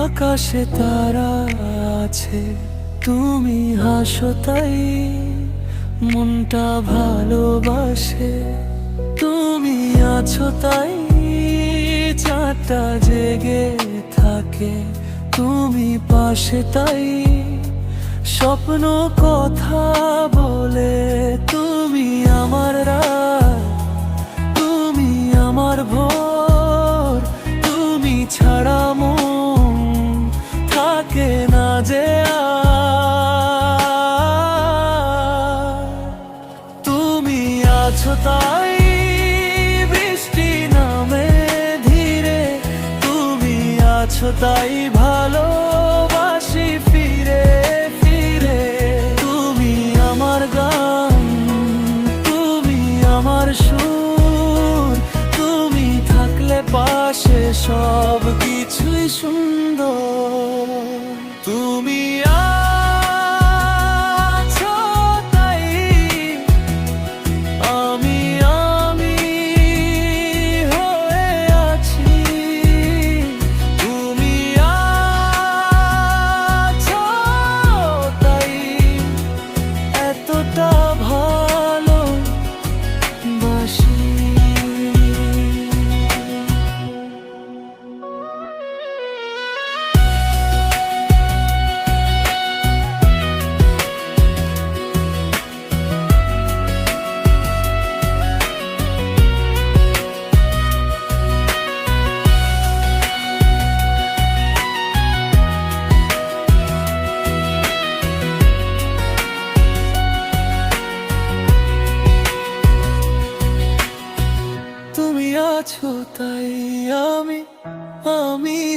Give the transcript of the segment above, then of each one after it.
আকাশে তারা আছে, তুমি হাসো তাই মনটা ভালোবাসে। তুমি আছো তাই চাঁদটা জেগে থাকে, তুমি পাশে তাই স্বপ্ন কথা বলে। তুমি আমার রাত, তুমি আমার ভোর, তুমি ছাড়া মন থাকে না যে আর। তুমি আছো তাই বৃষ্টি নামে ধীরে, তুমি আছো তাই ভালোবাসি ফিরে ফিরে। তুমি আমার গান, তুমি আমার সুর, তুমি থাকলে পাশে সব কিছুই সুন্দর। তুমি আছো তাই আমি হয়ে আছি। তুমি আছো তাই এতটা ভালোবাসি। তুমি আছো তাই আমি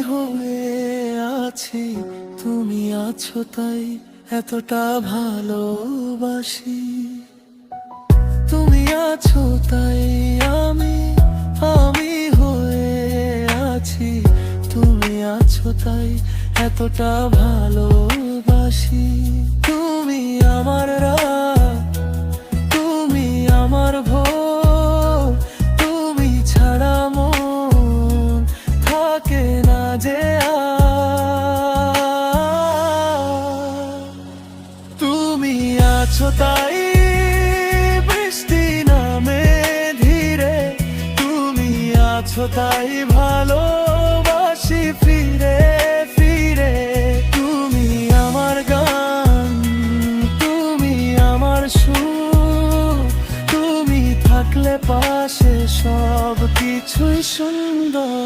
হয়ে আছি। তুমি আছো তাই এতটা ভালোবাসি। তুমি আছো তাই আমি হয়ে আছি। তুমি আছো তাই এতটা ভালোবাসি। তুমি আমার রাত, তুমি আমার ভোর, তুমি ছাড়া মন থাকে না যে আর। তুমি আছো তাই বৃষ্টি নামে ধীরে, তুমি আছো তাই ভালোবাসি ফিরে ফিরে। তুমি আমার গান, তুমি আমার সুর, তুমি থাকলে পাশে সব কিছুই সুন্দর।